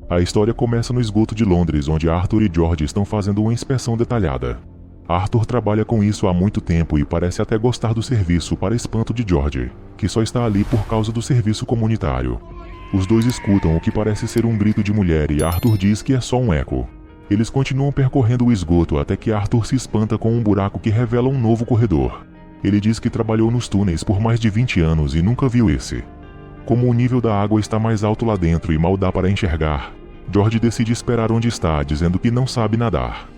A história começa no esgoto de Londres, onde Arthur e George estão fazendo uma inspeção detalhada. Arthur trabalha com isso há muito tempo e parece até gostar do serviço, para espanto de George, que só está ali por causa do serviço comunitário. Os dois escutam o que parece ser um grito de mulher e Arthur diz que é só um eco. Eles continuam percorrendo o esgoto até que Arthur se espanta com um buraco que revela um novo corredor. Ele diz que trabalhou nos túneis por mais de 20 anos e nunca viu esse. Como o nível da água está mais alto lá dentro e mal dá para enxergar, George decide esperar onde está, dizendo que não sabe nadar.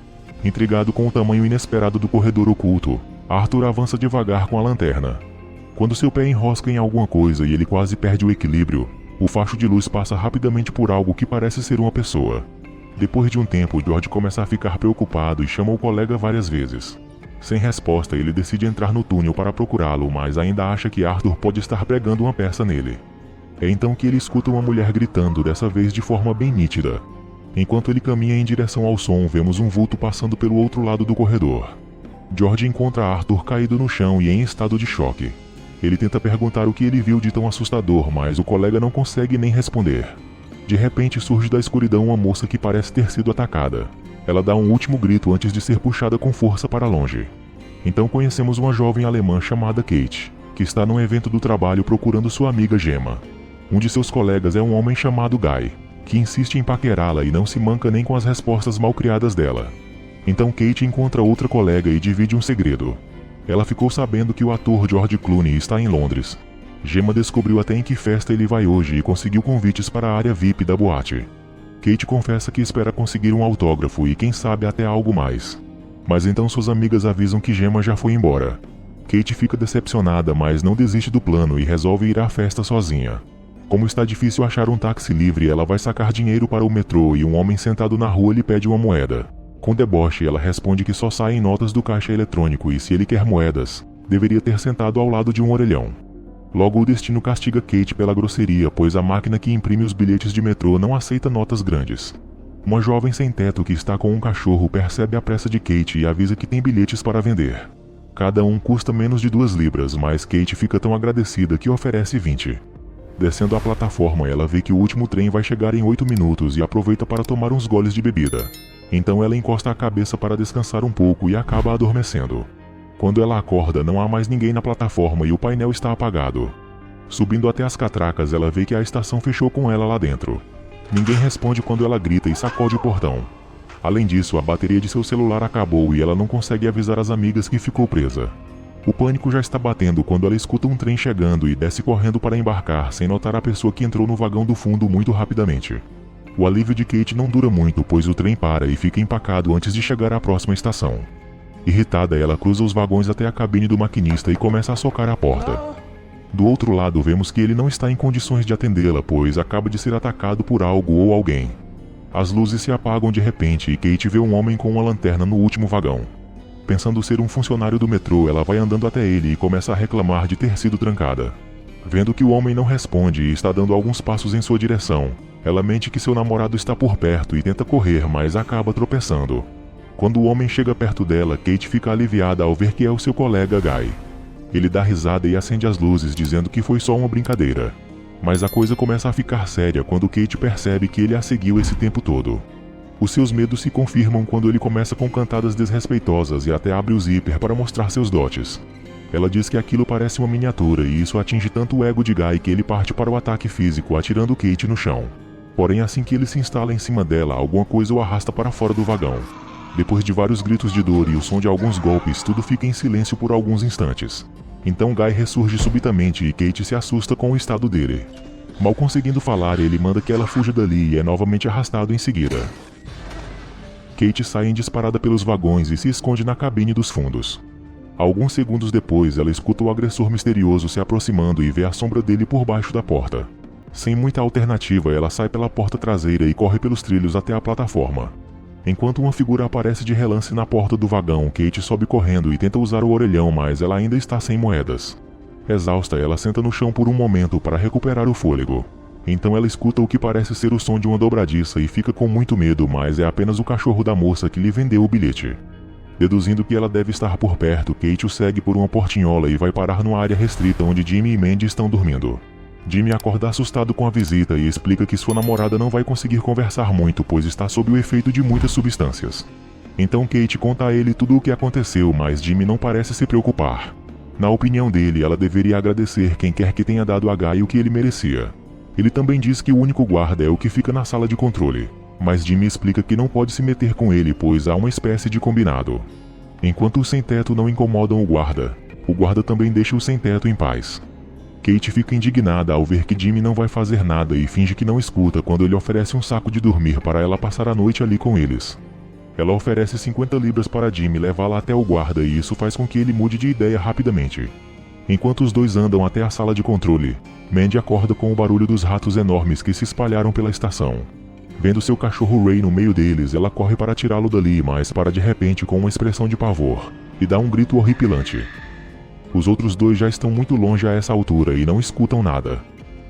Intrigado com o tamanho inesperado do corredor oculto, Arthur avança devagar com a lanterna. Quando seu pé enrosca em alguma coisa e ele quase perde o equilíbrio, o facho de luz passa rapidamente por algo que parece ser uma pessoa. Depois de um tempo, George começa a ficar preocupado e chama o colega várias vezes. Sem resposta, ele decide entrar no túnel para procurá-lo, mas ainda acha que Arthur pode estar pregando uma peça nele. É então que ele escuta uma mulher gritando, dessa vez de forma bem nítida. Enquanto ele caminha em direção ao som, vemos um vulto passando pelo outro lado do corredor. George encontra Arthur caído no chão e em estado de choque. Ele tenta perguntar o que ele viu de tão assustador, mas o colega não consegue nem responder. De repente surge da escuridão uma moça que parece ter sido atacada. Ela dá um último grito antes de ser puxada com força para longe. Então conhecemos uma jovem alemã chamada Kate, que está num evento do trabalho procurando sua amiga Gemma. Um de seus colegas é um homem chamado Guy, que insiste em paquerá-la e não se manca nem com as respostas malcriadas dela. Então Kate encontra outra colega e divide um segredo. Ela ficou sabendo que o ator George Clooney está em Londres. Gemma descobriu até em que festa ele vai hoje e conseguiu convites para a área VIP da boate. Kate confessa que espera conseguir um autógrafo e quem sabe até algo mais. Mas então suas amigas avisam que Gemma já foi embora. Kate fica decepcionada, mas não desiste do plano e resolve ir à festa sozinha. Como está difícil achar um táxi livre, ela vai sacar dinheiro para o metrô e um homem sentado na rua lhe pede uma moeda. Com deboche, ela responde que só saem notas do caixa eletrônico e se ele quer moedas, deveria ter sentado ao lado de um orelhão. Logo o destino castiga Kate pela grosseria, pois a máquina que imprime os bilhetes de metrô não aceita notas grandes. Uma jovem sem teto que está com um cachorro percebe a pressa de Kate e avisa que tem bilhetes para vender. Cada um custa menos de 2 libras, mas Kate fica tão agradecida que oferece 20. Descendo a plataforma, ela vê que o último trem vai chegar em 8 minutos e aproveita para tomar uns goles de bebida. Então ela encosta a cabeça para descansar um pouco e acaba adormecendo. Quando ela acorda, não há mais ninguém na plataforma e o painel está apagado. Subindo até as catracas, ela vê que a estação fechou com ela lá dentro. Ninguém responde quando ela grita e sacode o portão. Além disso, a bateria de seu celular acabou e ela não consegue avisar as amigas que ficou presa. O pânico já está batendo quando ela escuta um trem chegando e desce correndo para embarcar, sem notar a pessoa que entrou no vagão do fundo muito rapidamente. O alívio de Kate não dura muito, pois o trem para e fica empacado antes de chegar à próxima estação. Irritada, ela cruza os vagões até a cabine do maquinista e começa a socar a porta. Do outro lado, vemos que ele não está em condições de atendê-la, pois acaba de ser atacado por algo ou alguém. As luzes se apagam de repente e Kate vê um homem com uma lanterna no último vagão. Pensando ser um funcionário do metrô, ela vai andando até ele e começa a reclamar de ter sido trancada. Vendo que o homem não responde e está dando alguns passos em sua direção, ela mente que seu namorado está por perto e tenta correr, mas acaba tropeçando. Quando o homem chega perto dela, Kate fica aliviada ao ver que é o seu colega Guy. Ele dá risada e acende as luzes, dizendo que foi só uma brincadeira. Mas a coisa começa a ficar séria quando Kate percebe que ele a seguiu esse tempo todo. Os seus medos se confirmam quando ele começa com cantadas desrespeitosas e até abre o zíper para mostrar seus dotes. Ela diz que aquilo parece uma miniatura e isso atinge tanto o ego de Guy que ele parte para o ataque físico, atirando Kate no chão. Porém, assim que ele se instala em cima dela, alguma coisa o arrasta para fora do vagão. Depois de vários gritos de dor e o som de alguns golpes, tudo fica em silêncio por alguns instantes. Então Guy ressurge subitamente e Kate se assusta com o estado dele. Mal conseguindo falar, ele manda que ela fuja dali e é novamente arrastado em seguida. Kate sai em disparada pelos vagões e se esconde na cabine dos fundos. Alguns segundos depois, ela escuta o agressor misterioso se aproximando e vê a sombra dele por baixo da porta. Sem muita alternativa, ela sai pela porta traseira e corre pelos trilhos até a plataforma. Enquanto uma figura aparece de relance na porta do vagão, Kate sobe correndo e tenta usar o orelhão, mas ela ainda está sem moedas. Exausta, ela senta no chão por um momento para recuperar o fôlego. Então ela escuta o que parece ser o som de uma dobradiça e fica com muito medo, mas é apenas o cachorro da moça que lhe vendeu o bilhete. Deduzindo que ela deve estar por perto, Kate o segue por uma portinhola e vai parar numa área restrita onde Jimmy e Mandy estão dormindo. Jimmy acorda assustado com a visita e explica que sua namorada não vai conseguir conversar muito pois está sob o efeito de muitas substâncias. Então Kate conta a ele tudo o que aconteceu, mas Jimmy não parece se preocupar. Na opinião dele, ela deveria agradecer quem quer que tenha dado a Guy o que ele merecia. Ele também diz que o único guarda é o que fica na sala de controle, mas Jimmy explica que não pode se meter com ele pois há uma espécie de combinado. Enquanto os sem-teto não incomodam o guarda também deixa o sem-teto em paz. Kate fica indignada ao ver que Jimmy não vai fazer nada e finge que não escuta quando ele oferece um saco de dormir para ela passar a noite ali com eles. Ela oferece 50 libras para Jimmy levá-la até o guarda e isso faz com que ele mude de ideia rapidamente. Enquanto os dois andam até a sala de controle, Mandy acorda com o barulho dos ratos enormes que se espalharam pela estação. Vendo seu cachorro Ray no meio deles, ela corre para tirá-lo dali, mas para de repente com uma expressão de pavor, e dá um grito horripilante. Os outros dois já estão muito longe a essa altura e não escutam nada.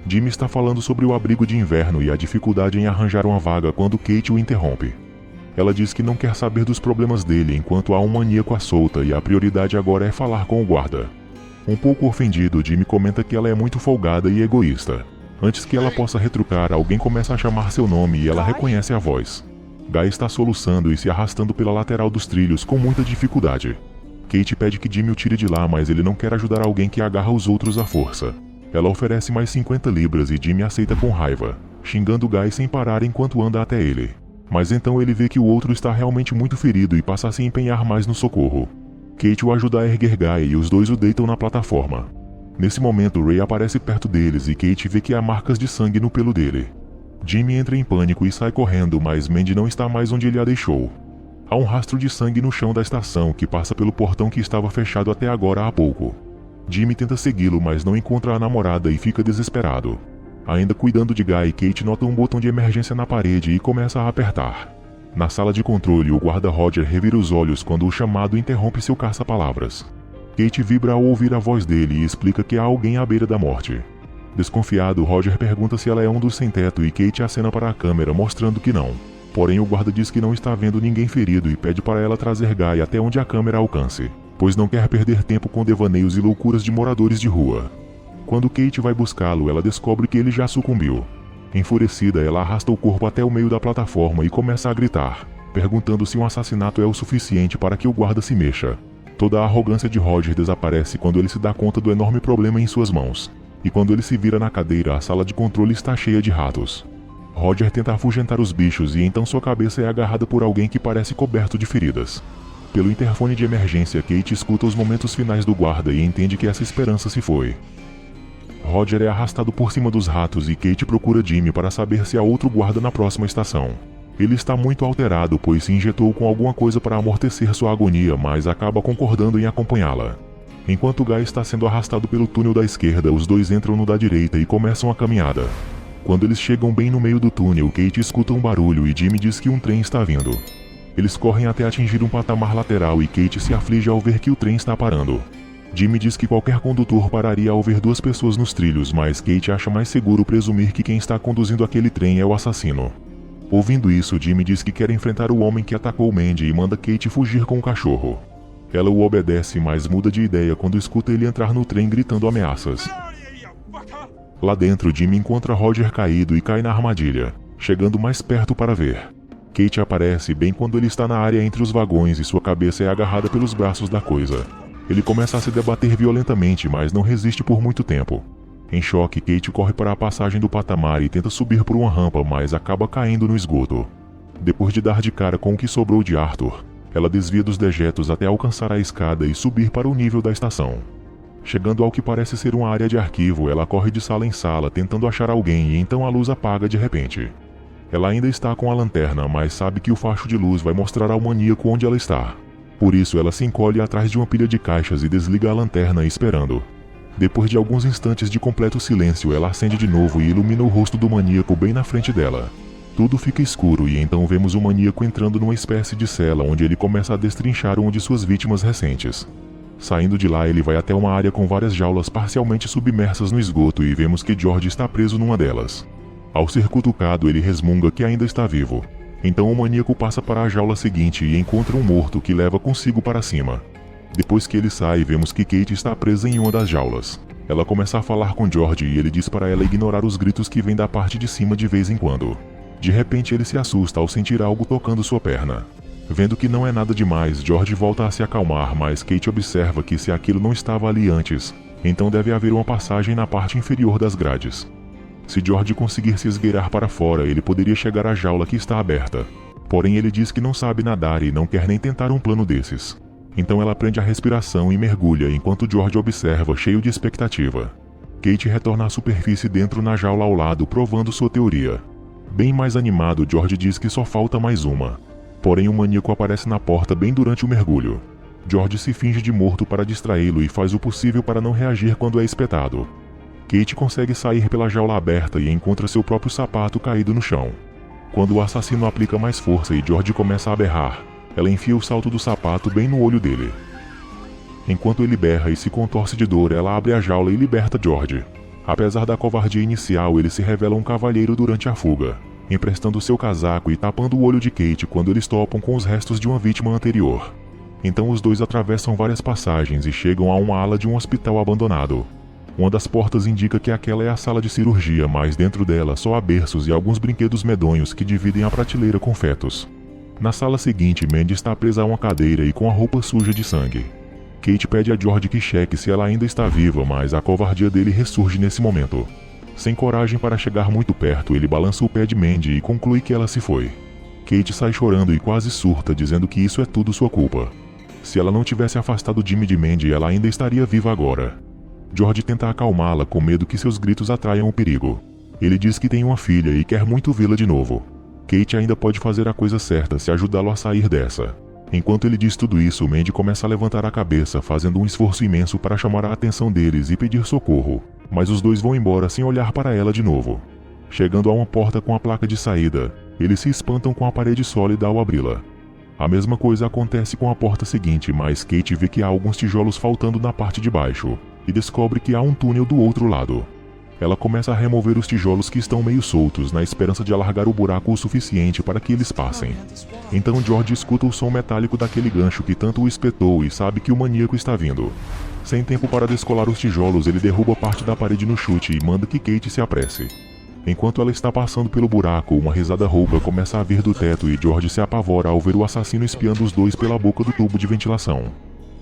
Jimmy está falando sobre o abrigo de inverno e a dificuldade em arranjar uma vaga quando Kate o interrompe. Ela diz que não quer saber dos problemas dele enquanto há um maníaco à solta e a prioridade agora é falar com o guarda. Um pouco ofendido, Jimmy comenta que ela é muito folgada e egoísta. Antes que ela possa retrucar, alguém começa a chamar seu nome e ela reconhece a voz. Guy está soluçando e se arrastando pela lateral dos trilhos com muita dificuldade. Kate pede que Jimmy o tire de lá, mas ele não quer ajudar alguém que agarra os outros à força. Ela oferece mais 50 libras e Jimmy aceita com raiva, xingando Guy sem parar enquanto anda até ele. Mas então ele vê que o outro está realmente muito ferido e passa a se empenhar mais no socorro. Kate o ajuda a erguer Guy e os dois o deitam na plataforma. Nesse momento, Ray aparece perto deles e Kate vê que há marcas de sangue no pelo dele. Jimmy entra em pânico e sai correndo, mas Mandy não está mais onde ele a deixou. Há um rastro de sangue no chão da estação que passa pelo portão que estava fechado até agora há pouco. Jimmy tenta segui-lo, mas não encontra a namorada e fica desesperado. Ainda cuidando de Guy, Kate nota um botão de emergência na parede e começa a apertar. Na sala de controle, o guarda Roger revira os olhos quando o chamado interrompe seu caça-palavras. Kate vibra ao ouvir a voz dele e explica que há alguém à beira da morte. Desconfiado, Roger pergunta se ela é um dos sem-teto e Kate acena para a câmera mostrando que não. Porém, o guarda diz que não está vendo ninguém ferido e pede para ela trazer Guy até onde a câmera alcance, pois não quer perder tempo com devaneios e loucuras de moradores de rua. Quando Kate vai buscá-lo, ela descobre que ele já sucumbiu. Enfurecida, ela arrasta o corpo até o meio da plataforma e começa a gritar, perguntando se um assassinato é o suficiente para que o guarda se mexa. Toda a arrogância de Roger desaparece quando ele se dá conta do enorme problema em suas mãos. E quando ele se vira na cadeira, a sala de controle está cheia de ratos. Roger tenta afugentar os bichos e então sua cabeça é agarrada por alguém que parece coberto de feridas. Pelo interfone de emergência, Kate escuta os momentos finais do guarda e entende que essa esperança se foi. Roger é arrastado por cima dos ratos e Kate procura Jimmy para saber se há outro guarda na próxima estação. Ele está muito alterado, pois se injetou com alguma coisa para amortecer sua agonia, mas acaba concordando em acompanhá-la. Enquanto Guy está sendo arrastado pelo túnel da esquerda, os dois entram no da direita e começam a caminhada. Quando eles chegam bem no meio do túnel, Kate escuta um barulho e Jimmy diz que um trem está vindo. Eles correm até atingir um patamar lateral e Kate se aflige ao ver que o trem está parando. Jimmy diz que qualquer condutor pararia ao ver duas pessoas nos trilhos, mas Kate acha mais seguro presumir que quem está conduzindo aquele trem é o assassino. Ouvindo isso, Jimmy diz que quer enfrentar o homem que atacou Mandy e manda Kate fugir com o cachorro. Ela o obedece, mas muda de ideia quando escuta ele entrar no trem gritando ameaças. Lá dentro, Jimmy encontra Roger caído e cai na armadilha, chegando mais perto para ver. Kate aparece bem quando ele está na área entre os vagões e sua cabeça é agarrada pelos braços da coisa. Ele começa a se debater violentamente, mas não resiste por muito tempo. Em choque, Kate corre para a passagem do patamar e tenta subir por uma rampa, mas acaba caindo no esgoto. Depois de dar de cara com o que sobrou de Arthur, ela desvia dos dejetos até alcançar a escada e subir para o nível da estação. Chegando ao que parece ser uma área de arquivo, ela corre de sala em sala tentando achar alguém e então a luz apaga de repente. Ela ainda está com a lanterna, mas sabe que o facho de luz vai mostrar ao maníaco onde ela está. Por isso, ela se encolhe atrás de uma pilha de caixas e desliga a lanterna esperando. Depois de alguns instantes de completo silêncio, ela acende de novo e ilumina o rosto do maníaco bem na frente dela. Tudo fica escuro e então vemos o maníaco entrando numa espécie de cela onde ele começa a destrinchar uma de suas vítimas recentes. Saindo de lá, ele vai até uma área com várias jaulas parcialmente submersas no esgoto e vemos que George está preso numa delas. Ao ser cutucado, ele resmunga que ainda está vivo. Então o maníaco passa para a jaula seguinte e encontra um morto que leva consigo para cima. Depois que ele sai, vemos que Kate está presa em uma das jaulas. Ela começa a falar com George e ele diz para ela ignorar os gritos que vêm da parte de cima de vez em quando. De repente ele se assusta ao sentir algo tocando sua perna. Vendo que não é nada demais, George volta a se acalmar, mas Kate observa que se aquilo não estava ali antes, então deve haver uma passagem na parte inferior das grades. Se George conseguir se esgueirar para fora, ele poderia chegar à jaula que está aberta. Porém ele diz que não sabe nadar e não quer nem tentar um plano desses. Então ela prende a respiração e mergulha enquanto George observa, cheio de expectativa. Kate retorna à superfície dentro na jaula ao lado, provando sua teoria. Bem mais animado, George diz que só falta mais uma. Porém o maníaco aparece na porta bem durante o mergulho. George se finge de morto para distraí-lo e faz o possível para não reagir quando é espetado. Kate consegue sair pela jaula aberta e encontra seu próprio sapato caído no chão. Quando o assassino aplica mais força e George começa a berrar, ela enfia o salto do sapato bem no olho dele. Enquanto ele berra e se contorce de dor, ela abre a jaula e liberta George. Apesar da covardia inicial, ele se revela um cavalheiro durante a fuga, emprestando seu casaco e tapando o olho de Kate quando eles topam com os restos de uma vítima anterior. Então os dois atravessam várias passagens e chegam a uma ala de um hospital abandonado. Uma das portas indica que aquela é a sala de cirurgia, mas dentro dela só há berços e alguns brinquedos medonhos que dividem a prateleira com fetos. Na sala seguinte, Mandy está presa a uma cadeira e com a roupa suja de sangue. Kate pede a George que cheque se ela ainda está viva, mas a covardia dele ressurge nesse momento. Sem coragem para chegar muito perto, ele balança o pé de Mandy e conclui que ela se foi. Kate sai chorando e quase surta, dizendo que isso é tudo sua culpa. Se ela não tivesse afastado Jimmy de Mandy, ela ainda estaria viva agora. George tenta acalmá-la com medo que seus gritos atraiam o perigo. Ele diz que tem uma filha e quer muito vê-la de novo. Kate ainda pode fazer a coisa certa se ajudá-lo a sair dessa. Enquanto ele diz tudo isso, Mandy começa a levantar a cabeça, fazendo um esforço imenso para chamar a atenção deles e pedir socorro, mas os dois vão embora sem olhar para ela de novo. Chegando a uma porta com a placa de saída, eles se espantam com a parede sólida ao abri-la. A mesma coisa acontece com a porta seguinte, mas Kate vê que há alguns tijolos faltando na parte de baixo, e descobre que há um túnel do outro lado. Ela começa a remover os tijolos que estão meio soltos, na esperança de alargar o buraco o suficiente para que eles passem. Então George escuta o som metálico daquele gancho que tanto o espetou e sabe que o maníaco está vindo. Sem tempo para descolar os tijolos, ele derruba parte da parede no chute e manda que Kate se apresse. Enquanto ela está passando pelo buraco, uma risada rouca começa a vir do teto e George se apavora ao ver o assassino espiando os dois pela boca do tubo de ventilação.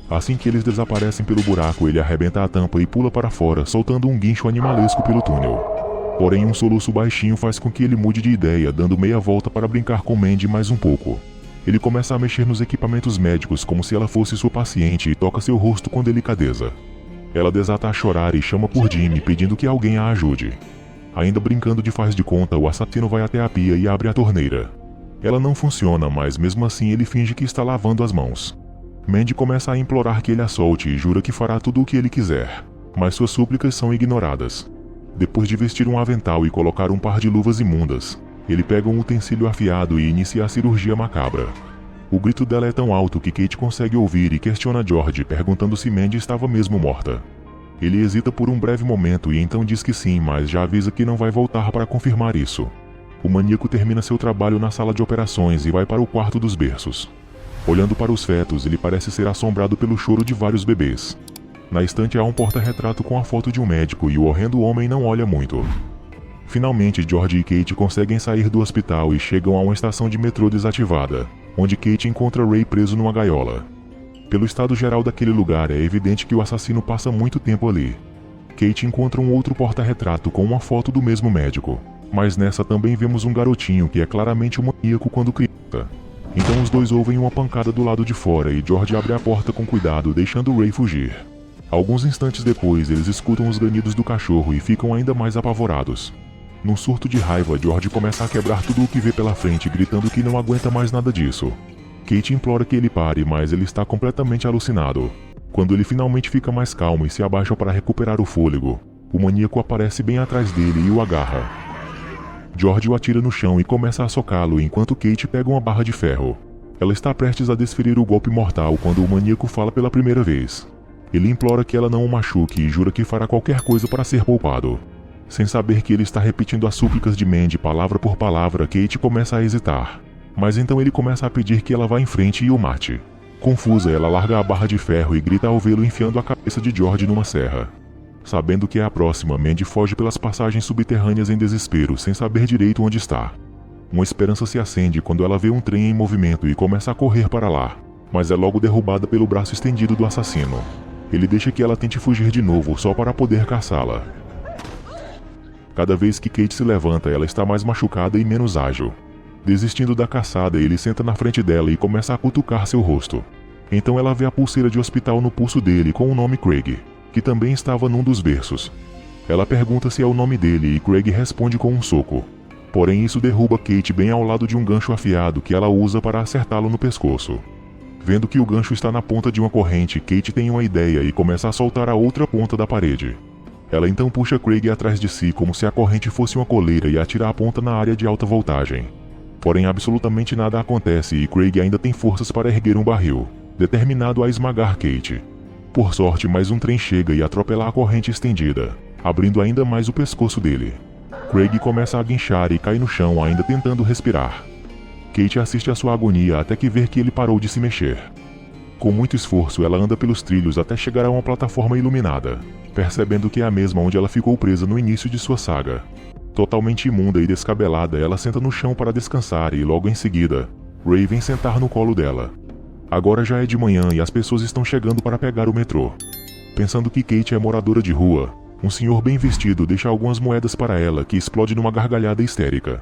Assim que eles desaparecem pelo buraco, ele arrebenta a tampa e pula para fora, soltando um guincho animalesco pelo túnel. Porém, um soluço baixinho faz com que ele mude de ideia, dando meia volta para brincar com Mandy mais um pouco. Ele começa a mexer nos equipamentos médicos como se ela fosse sua paciente e toca seu rosto com delicadeza. Ela desata a chorar e chama por Jimmy, pedindo que alguém a ajude. Ainda brincando de faz de conta, o assassino vai até a pia e abre a torneira. Ela não funciona, mas mesmo assim ele finge que está lavando as mãos. Mandy começa a implorar que ele a solte e jura que fará tudo o que ele quiser, mas suas súplicas são ignoradas. Depois de vestir um avental e colocar um par de luvas imundas, ele pega um utensílio afiado e inicia a cirurgia macabra. O grito dela é tão alto que Kate consegue ouvir e questiona George, perguntando se Mandy estava mesmo morta. Ele hesita por um breve momento e então diz que sim, mas já avisa que não vai voltar para confirmar isso. O maníaco termina seu trabalho na sala de operações e vai para o quarto dos berços. Olhando para os fetos, ele parece ser assombrado pelo choro de vários bebês. Na estante há um porta-retrato com a foto de um médico e o horrendo homem não olha muito. Finalmente, George e Kate conseguem sair do hospital e chegam a uma estação de metrô desativada, onde Kate encontra Ray preso numa gaiola. Pelo estado geral daquele lugar, é evidente que o assassino passa muito tempo ali. Kate encontra um outro porta-retrato com uma foto do mesmo médico, mas nessa também vemos um garotinho que é claramente um maníaco quando criança. Então os dois ouvem uma pancada do lado de fora e George abre a porta com cuidado, deixando Ray fugir. Alguns instantes depois, eles escutam os ganidos do cachorro e ficam ainda mais apavorados. Num surto de raiva, George começa a quebrar tudo o que vê pela frente, gritando que não aguenta mais nada disso. Kate implora que ele pare, mas ele está completamente alucinado. Quando ele finalmente fica mais calmo e se abaixa para recuperar o fôlego, o maníaco aparece bem atrás dele e o agarra. George o atira no chão e começa a socá-lo enquanto Kate pega uma barra de ferro. Ela está prestes a desferir o golpe mortal quando o maníaco fala pela primeira vez. Ele implora que ela não o machuque e jura que fará qualquer coisa para ser poupado. Sem saber que ele está repetindo as súplicas de Mandy palavra por palavra, Kate começa a hesitar. Mas então ele começa a pedir que ela vá em frente e o mate. Confusa, ela larga a barra de ferro e grita ao vê-lo enfiando a cabeça de George numa serra. Sabendo que é a próxima, Mandy foge pelas passagens subterrâneas em desespero, sem saber direito onde está. Uma esperança se acende quando ela vê um trem em movimento e começa a correr para lá, mas é logo derrubada pelo braço estendido do assassino. Ele deixa que ela tente fugir de novo só para poder caçá-la. Cada vez que Kate se levanta, ela está mais machucada e menos ágil. Desistindo da caçada, ele senta na frente dela e começa a cutucar seu rosto. Então ela vê a pulseira de hospital no pulso dele com o nome Craig, que também estava num dos versos. Ela pergunta se é o nome dele e Craig responde com um soco. Porém, isso derruba Kate bem ao lado de um gancho afiado que ela usa para acertá-lo no pescoço. Vendo que o gancho está na ponta de uma corrente, Kate tem uma ideia e começa a soltar a outra ponta da parede. Ela então puxa Craig atrás de si como se a corrente fosse uma coleira e atira a ponta na área de alta voltagem. Porém, absolutamente nada acontece e Craig ainda tem forças para erguer um barril, determinado a esmagar Kate. Por sorte, mais um trem chega e atropela a corrente estendida, abrindo ainda mais o pescoço dele. Craig começa a guinchar e cai no chão, ainda tentando respirar. Kate assiste a sua agonia até que vê que ele parou de se mexer. Com muito esforço, ela anda pelos trilhos até chegar a uma plataforma iluminada, percebendo que é a mesma onde ela ficou presa no início de sua saga. Totalmente imunda e descabelada, ela senta no chão para descansar e, logo em seguida, Ray vem sentar no colo dela. Agora já é de manhã e as pessoas estão chegando para pegar o metrô. Pensando que Kate é moradora de rua, um senhor bem vestido deixa algumas moedas para ela, que explode numa gargalhada histérica.